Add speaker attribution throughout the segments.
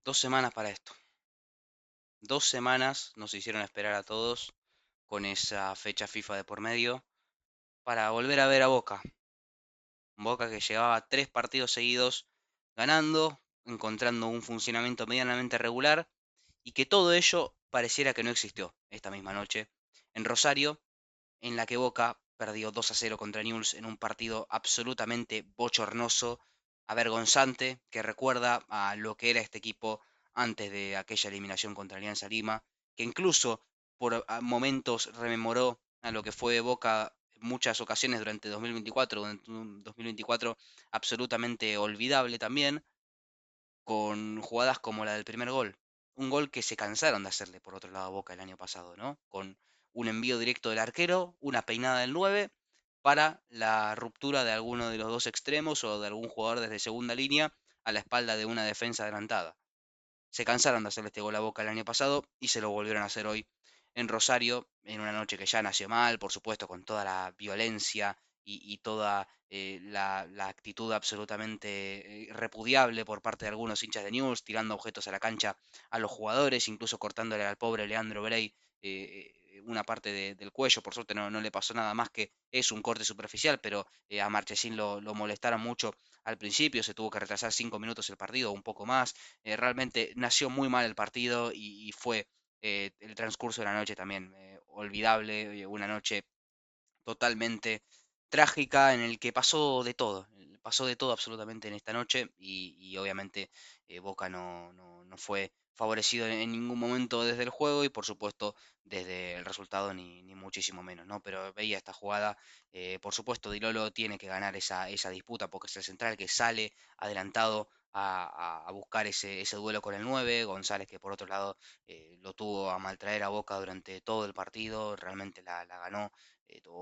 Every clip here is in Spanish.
Speaker 1: 2 semanas para esto. 2 semanas nos hicieron esperar a todos con esa fecha FIFA de por medio para volver a ver a Boca. Boca que llevaba 3 partidos seguidos ganando, encontrando un funcionamiento medianamente regular y que todo ello pareciera que no existió esta misma noche en Rosario, en la que Boca perdió 2-0 contra Newell's en un partido absolutamente bochornoso, avergonzante, que recuerda a lo que era este equipo antes de aquella eliminación contra Alianza Lima, que incluso por momentos rememoró a lo que fue Boca en muchas ocasiones durante un 2024 absolutamente olvidable también, con jugadas como la del primer gol. Un gol que se cansaron de hacerle por otro lado a Boca el año pasado, ¿no? Con un envío directo del arquero, una peinada del 9 para la ruptura de alguno de los dos extremos o de algún jugador desde segunda línea a la espalda de una defensa adelantada. Se cansaron de hacerle este gol a Boca el año pasado y se lo volvieron a hacer hoy en Rosario, en una noche que ya nació mal, por supuesto, con toda la violencia y toda la actitud absolutamente repudiable por parte de algunos hinchas de News, tirando objetos a la cancha a los jugadores, incluso cortándole al pobre Leandro Bray una parte del cuello. Por suerte no le pasó nada más, que es un corte superficial, pero a Marchesín lo molestaron mucho al principio, se tuvo que retrasar 5 minutos el partido, un poco más. Realmente nació muy mal el partido y fue el transcurso de la noche también olvidable, una noche totalmente trágica en el que pasó de todo absolutamente en esta noche y obviamente Boca no fue favorecido en ningún momento desde el juego y por supuesto desde el resultado ni muchísimo menos, ¿no? Pero veía esta jugada, por supuesto Di Lolo tiene que ganar esa disputa porque es el central que sale adelantado a buscar ese duelo con el 9, González que por otro lado lo tuvo a maltraer a Boca durante todo el partido, realmente la ganó,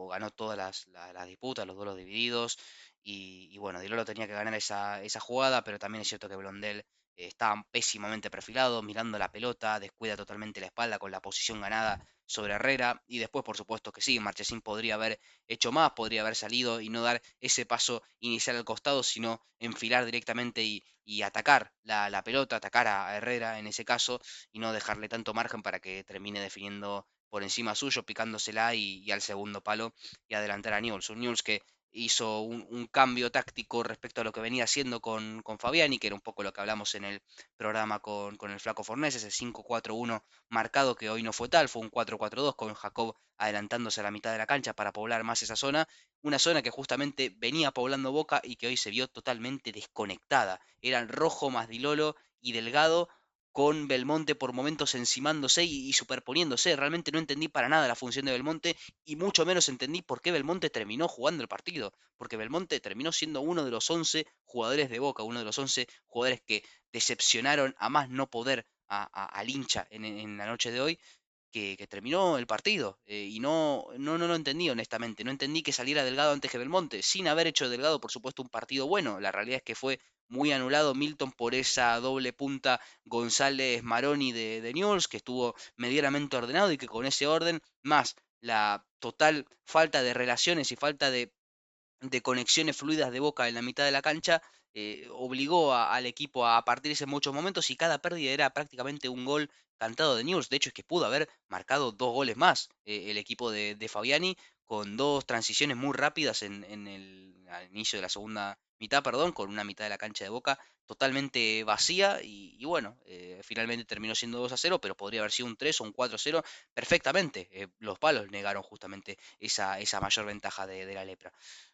Speaker 1: ganó todas las disputas, los duelos divididos. Y bueno, Di Loro tenía que ganar esa jugada, pero también es cierto que Blondel estaba pésimamente perfilado, mirando la pelota, descuida totalmente la espalda con la posición ganada sobre Herrera. Y después, por supuesto que sí, Marchesín podría haber hecho más, podría haber salido y no dar ese paso inicial al costado, sino enfilar directamente y atacar la pelota, atacar a Herrera en ese caso, y no dejarle tanto margen para que termine definiendo por encima suyo, picándosela y al segundo palo y adelantar a Newell's. Un Newell's que hizo un cambio táctico respecto a lo que venía haciendo con Fabiani, que era un poco lo que hablamos en el programa con el Flaco Fornés, ese 5-4-1 marcado que hoy no fue tal, fue un 4-4-2 con Jacob adelantándose a la mitad de la cancha para poblar más esa zona, una zona que justamente venía poblando Boca y que hoy se vio totalmente desconectada. Eran Rojo más Dilolo y Delgado con Belmonte por momentos encimándose y superponiéndose. Realmente no entendí para nada la función de Belmonte y mucho menos entendí por qué Belmonte terminó jugando el partido. Porque Belmonte terminó siendo uno de los 11 jugadores de Boca, uno de los 11 jugadores que decepcionaron a más no poder al hincha en la noche de hoy, que terminó el partido. Y no lo entendí, honestamente. No entendí que saliera Delgado antes que Belmonte, sin haber hecho Delgado, por supuesto, un partido bueno. La realidad es que fue muy anulado Milton por esa doble punta González Maroni de Newell's, que estuvo medianamente ordenado y que con ese orden, más la total falta de relaciones y falta de conexiones fluidas de Boca en la mitad de la cancha, obligó al equipo a partirse en muchos momentos y cada pérdida era prácticamente un gol cantado de News. De hecho, es que pudo haber marcado 2 goles más el equipo de Fabiani con dos transiciones muy rápidas al inicio de la segunda mitad, perdón, con una mitad de la cancha de Boca totalmente vacía y bueno, finalmente terminó siendo 2-0, pero podría haber sido un 3 o un 4-0 perfectamente. Los palos negaron justamente esa mayor ventaja de la lepra,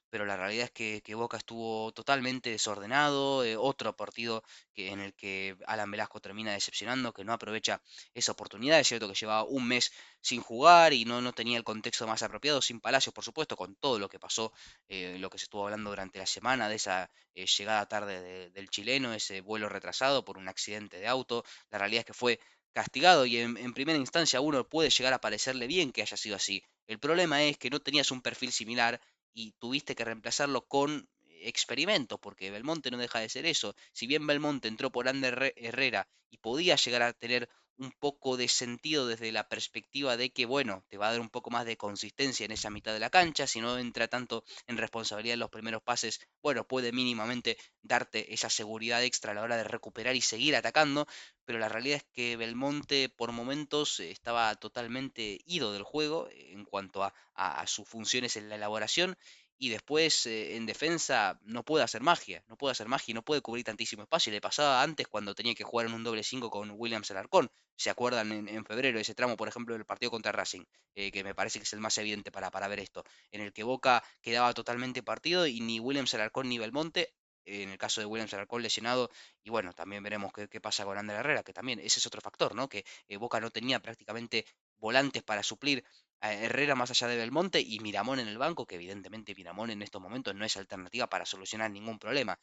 Speaker 1: pero la realidad es que Boca estuvo totalmente desordenado, otro partido en el que Alan Velasco termina decepcionando, que no aprovecha esa oportunidad. Es cierto que llevaba un mes sin jugar y no tenía el contexto más apropiado, sin Palacios, por supuesto, con todo lo que pasó, lo que se estuvo hablando durante la semana, de esa llegada tarde del chileno, ese vuelo retrasado por un accidente de auto. La realidad es que fue castigado y en primera instancia a uno puede llegar a parecerle bien que haya sido así. El problema es que no tenías un perfil similar y tuviste que reemplazarlo con experimentos, porque Belmonte no deja de ser eso. Si bien Belmonte entró por Ander Herrera y podía llegar a tener un poco de sentido desde la perspectiva de que, bueno, te va a dar un poco más de consistencia en esa mitad de la cancha, si no entra tanto en responsabilidad en los primeros pases, bueno, puede mínimamente darte esa seguridad extra a la hora de recuperar y seguir atacando, pero la realidad es que Belmonte por momentos estaba totalmente ido del juego en cuanto a sus funciones en la elaboración y después en defensa no puede hacer magia, no puede hacer magia y no puede cubrir tantísimo espacio. Le pasaba antes cuando tenía que jugar en un doble 5 con Williams Alarcón. ¿Se acuerdan en febrero ese tramo, por ejemplo, del partido contra Racing? Que me parece que es el más evidente para ver esto, en el que Boca quedaba totalmente partido y ni Williams Alarcón ni Belmonte, en el caso de Williams Alarcón lesionado, y bueno, también veremos qué pasa con Ander Herrera, que también ese es otro factor, ¿no? Que Boca no tenía prácticamente volantes para suplir a Herrera más allá de Belmonte y Miramón en el banco, que evidentemente Miramón en estos momentos no es alternativa para solucionar ningún problema.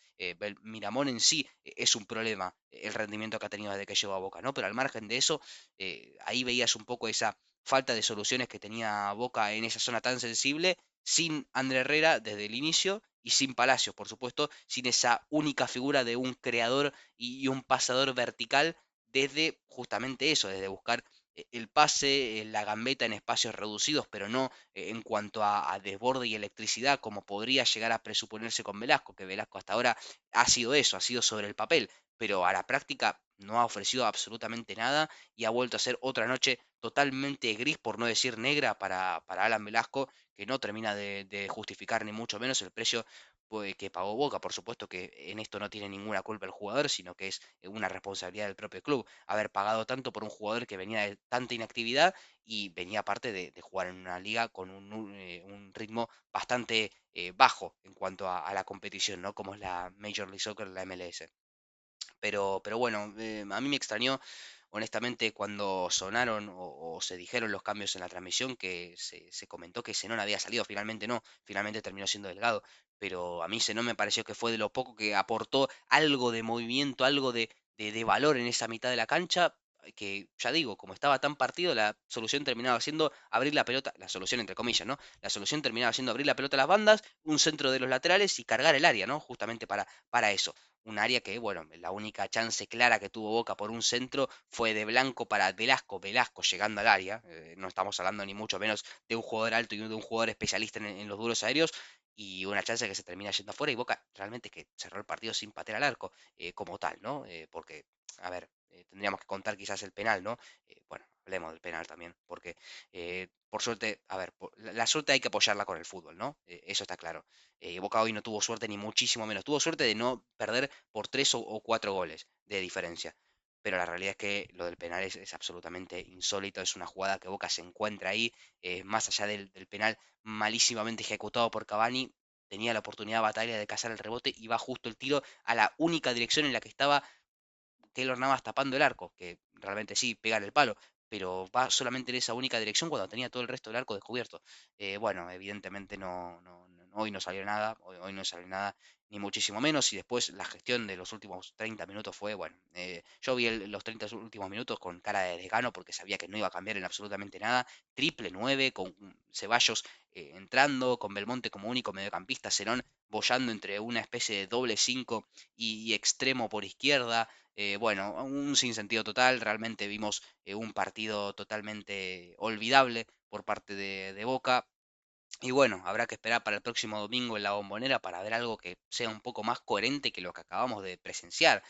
Speaker 1: Miramón en sí es un problema, el rendimiento que ha tenido desde que llegó a Boca, ¿no? Pero al margen de eso, ahí veías un poco esa falta de soluciones que tenía Boca en esa zona tan sensible, sin André Herrera desde el inicio y sin Palacios, por supuesto, sin esa única figura de un creador y un pasador vertical desde justamente eso, desde buscar el pase, la gambeta en espacios reducidos, pero no en cuanto a desborde y electricidad, como podría llegar a presuponerse con Velasco, que Velasco hasta ahora ha sido eso, ha sido sobre el papel, pero a la práctica no ha ofrecido absolutamente nada y ha vuelto a ser otra noche totalmente gris, por no decir negra, para Alan Velasco, que no termina de justificar ni mucho menos el precio pues, que pagó Boca. Por supuesto que en esto no tiene ninguna culpa el jugador, sino que es una responsabilidad del propio club haber pagado tanto por un jugador que venía de tanta inactividad y venía aparte de jugar en una liga con un ritmo bastante bajo en cuanto a la competición, ¿no? Como es la Major League Soccer, la MLS. Pero bueno, a mí me extrañó, honestamente, cuando sonaron o se dijeron los cambios en la transmisión, que se comentó que Zenón había salido, finalmente no, finalmente terminó siendo Delgado, pero a mí Zenón me pareció que fue de lo poco que aportó algo de movimiento, algo de valor en esa mitad de la cancha, que ya digo, como estaba tan partido, la solución terminaba siendo abrir la pelota, la solución entre comillas, ¿no? La solución terminaba siendo abrir la pelota a las bandas, un centro de los laterales y cargar el área, ¿no? Justamente para eso. Un área que, bueno, la única chance clara que tuvo Boca por un centro fue de Blanco para Velasco, Velasco llegando al área, no estamos hablando ni mucho menos de un jugador alto y de un jugador especialista en los duros aéreos, y una chance que se termina yendo afuera y Boca realmente que cerró el partido sin patear al arco, como tal, ¿no? Porque, a ver, tendríamos que contar quizás el penal, ¿no? Bueno, hablemos del penal también, porque por suerte, a ver, la suerte hay que apoyarla con el fútbol, ¿no? Eso está claro. Boca hoy no tuvo suerte ni muchísimo menos. Tuvo suerte de no perder por 3 o 4 goles de diferencia. Pero la realidad es que lo del penal es absolutamente insólito. Es una jugada que Boca se encuentra ahí, más allá del penal malísimamente ejecutado por Cavani. Tenía la oportunidad Bataglia de cazar el rebote y va justo el tiro a la única dirección en la que estaba Keylor Navas tapando el arco, que realmente sí, pega en el palo, pero va solamente en esa única dirección cuando tenía todo el resto del arco descubierto. Bueno, evidentemente hoy no salió nada, hoy no salió nada, ni muchísimo menos, y después la gestión de los últimos 30 minutos fue, bueno, yo vi los 30 últimos minutos con cara de desgano porque sabía que no iba a cambiar en absolutamente nada, triple 9 con Ceballos entrando, con Belmonte como único mediocampista, Cerón bollando entre una especie de doble 5 y extremo por izquierda, bueno, un sinsentido total, realmente vimos un partido totalmente olvidable por parte de Boca. Y bueno, habrá que esperar para el próximo domingo en la Bombonera para ver algo que sea un poco más coherente que lo que acabamos de presenciar.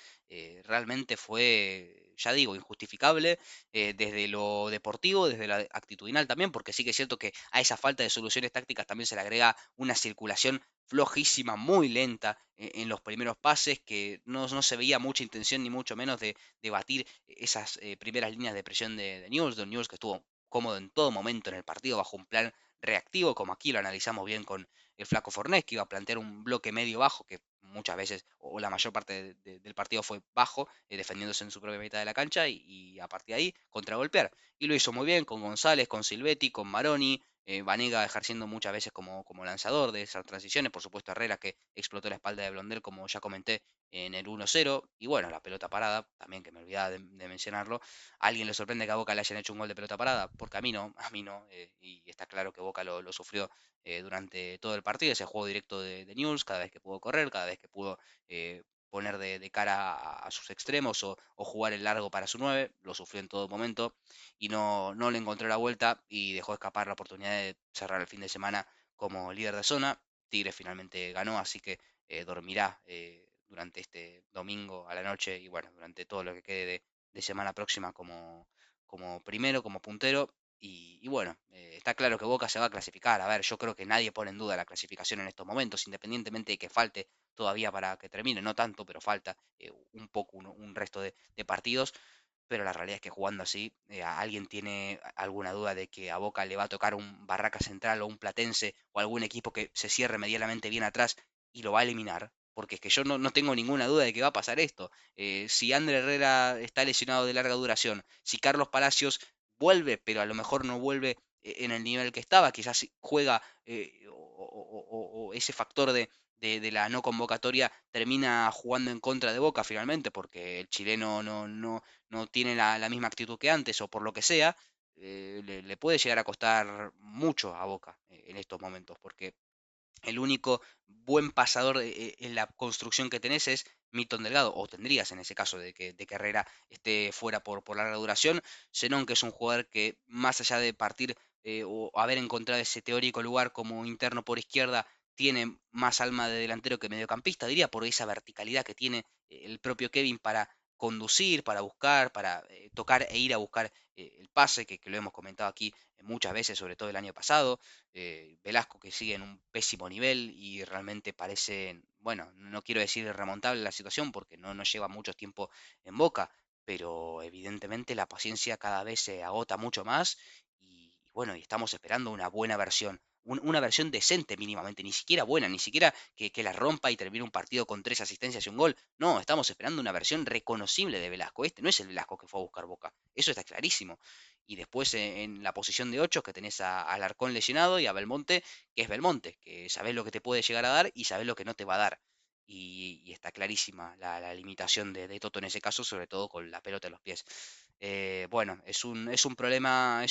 Speaker 1: Realmente fue, ya digo, injustificable desde lo deportivo, desde la actitudinal también, porque sí que es cierto que a esa falta de soluciones tácticas también se le agrega una circulación flojísima, muy lenta en los primeros pases, que no se veía mucha intención ni mucho menos de batir esas primeras líneas de presión de Newell's, que estuvo cómodo en todo momento en el partido bajo un plan reactivo, como aquí lo analizamos bien con el Flaco Fornés, que iba a plantear un bloque medio-bajo, que muchas veces, o la mayor parte del partido fue bajo, defendiéndose en su propia mitad de la cancha, y a partir de ahí contragolpear. Y lo hizo muy bien con González, con Silvetti, con Maroni, Vanega ejerciendo muchas veces como lanzador de esas transiciones, por supuesto Herrera que explotó la espalda de Blondel, como ya comenté, en el 1-0, y bueno, la pelota parada, también que me olvidaba de mencionarlo. ¿A alguien le sorprende que a Boca le hayan hecho un gol de pelota parada? Porque a mí no, y está claro que Boca lo sufrió durante todo el partido, ese juego directo de Newell's, cada vez que pudo correr, cada vez que pudo poner de cara a sus extremos o jugar el largo para su 9, lo sufrió en todo momento y no le encontró la vuelta y dejó escapar la oportunidad de cerrar el fin de semana como líder de zona. Tigre finalmente ganó, así que dormirá durante este domingo a la noche y bueno, durante todo lo que quede de semana próxima como primero, como puntero. Y bueno, está claro que Boca se va a clasificar. A ver, yo creo que nadie pone en duda la clasificación en estos momentos, independientemente de que falte todavía para que termine, no tanto, pero falta un poco, un resto de partidos. Pero la realidad es que jugando así, ¿alguien tiene alguna duda de que a Boca le va a tocar un Barraca Central o un Platense o algún equipo que se cierre medianamente bien atrás y lo va a eliminar? Porque es que yo no tengo ninguna duda de que va a pasar esto. Si Ander Herrera está lesionado de larga duración, si Carlos Palacios vuelve, pero a lo mejor no vuelve en el nivel que estaba, quizás juega o ese factor de la no convocatoria termina jugando en contra de Boca finalmente, porque el chileno no tiene la misma actitud que antes o por lo que sea, le puede llegar a costar mucho a Boca en estos momentos, porque el único buen pasador en la construcción que tenés es Milton Delgado, o tendrías en ese caso de que Herrera esté fuera por larga duración. Zenón, que es un jugador que más allá de partir o haber encontrado ese teórico lugar como interno por izquierda, tiene más alma de delantero que mediocampista, diría, por esa verticalidad que tiene el propio Kevin para conducir, para buscar, para tocar e ir a buscar el pase, que lo hemos comentado aquí muchas veces, sobre todo el año pasado. Velasco que sigue en un pésimo nivel y realmente parece, bueno, no quiero decir irremontable la situación porque no lleva mucho tiempo en Boca, pero evidentemente la paciencia cada vez se agota mucho más y bueno, y estamos esperando una buena versión. Una versión decente mínimamente, ni siquiera buena, ni siquiera que la rompa y termine un partido con 3 asistencias y un gol. No, estamos esperando una versión reconocible de Velasco. Este no es el Velasco que fue a buscar Boca. Eso está clarísimo. Y después en la posición de 8 que tenés a Alarcón lesionado y a Belmonte, que es Belmonte, que sabés lo que te puede llegar a dar y sabés lo que no te va a dar. Y está clarísima la limitación de Toto en ese caso, sobre todo con la pelota en los pies. Bueno, es un problema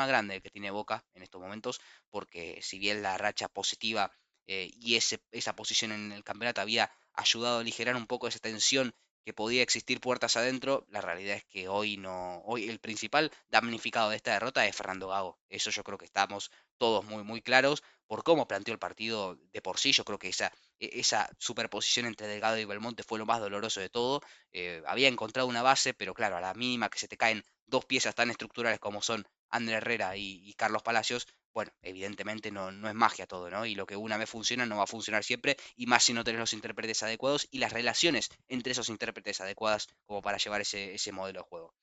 Speaker 1: grande el que tiene Boca en estos momentos, porque si bien la racha positiva y esa posición en el campeonato había ayudado a aligerar un poco esa tensión que podía existir puertas adentro, la realidad es que hoy no, hoy el principal damnificado de esta derrota es Fernando Gago. Eso yo creo que estamos todos muy claros por cómo planteó el partido de por sí. Yo creo que esa superposición entre Delgado y Belmonte fue lo más doloroso de todo. Había encontrado una base, pero claro, a la mínima que se te caen dos piezas tan estructurales como son André Herrera y Carlos Palacios, bueno, evidentemente no es magia todo, ¿no? Y lo que una vez funciona no va a funcionar siempre, y más si no tenés los intérpretes adecuados y las relaciones entre esos intérpretes adecuadas como para llevar ese modelo de juego.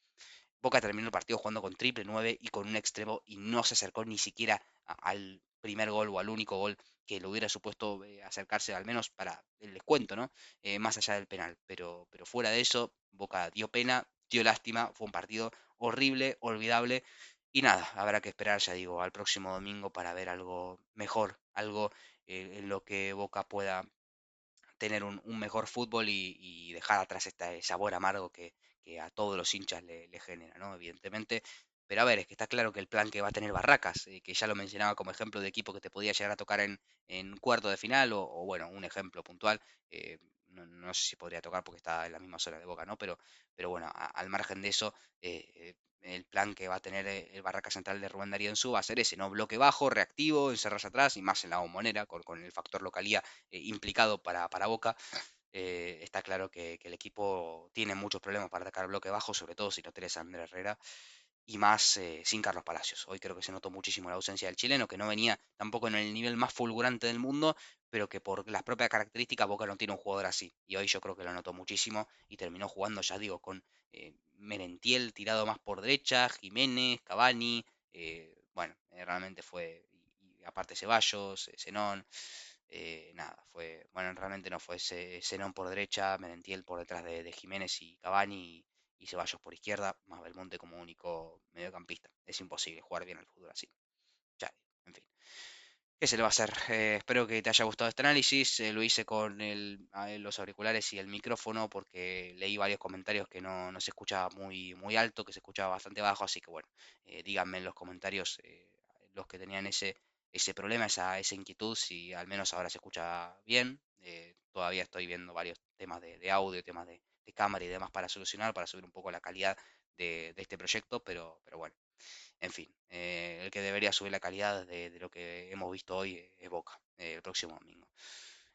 Speaker 1: Boca terminó el partido jugando con triple 9 y con un extremo y no se acercó ni siquiera al primer gol o al único gol que le hubiera supuesto acercarse al menos para el descuento, ¿no? Más allá del penal. Pero fuera de eso, Boca dio pena, dio lástima, fue un partido horrible, olvidable. Y nada, habrá que esperar, ya digo, al próximo domingo para ver algo mejor, algo en lo que Boca pueda tener un mejor fútbol y dejar atrás este sabor amargo que a todos los hinchas le genera, ¿no? Evidentemente. Pero a ver, es que está claro que el plan que va a tener Barracas, que ya lo mencionaba como ejemplo de equipo que te podía llegar a tocar en cuarto de final, o bueno, un ejemplo puntual, no sé si podría tocar porque está en la misma zona de Boca, ¿no? Pero bueno, al margen de eso, el plan que va a tener el Barraca Central de Rubén Darío Ensú va a ser ese, ¿no? Bloque bajo, reactivo, encerrarse atrás y más en la bombonera, con el factor localía implicado para Boca. Está claro que el equipo tiene muchos problemas para atacar bloque bajo, sobre todo si no tenés a Andrés Herrera, y más sin Carlos Palacios. Hoy creo que se notó muchísimo la ausencia del chileno, que no venía tampoco en el nivel más fulgurante del mundo, pero que por las propias características Boca no tiene un jugador así. Y hoy yo creo que lo notó muchísimo y terminó jugando, ya digo, con Merentiel tirado más por derecha, Jiménez, Cavani, bueno, realmente fue, y aparte Ceballos, Zenón, nada, bueno, realmente no fue Zenón por derecha, Merentiel por detrás de Jiménez y Cavani y Ceballos por izquierda, más Belmonte como único mediocampista. Es imposible jugar bien al fútbol así. Ya, en fin. ¿Qué se le va a hacer? Espero que te haya gustado este análisis. Lo hice con los auriculares y el micrófono porque leí varios comentarios que no se escuchaba muy alto, que se escuchaba bastante bajo. Así que bueno, díganme en los comentarios los que tenían ese problema, esa inquietud, si al menos ahora se escucha bien. Todavía estoy viendo varios temas de audio, temas de cámara y demás para solucionar, para subir un poco la calidad de este proyecto, pero bueno, en fin, el que debería subir la calidad de lo que hemos visto hoy es Boca, el próximo domingo.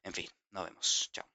Speaker 1: En fin, nos vemos. Chao.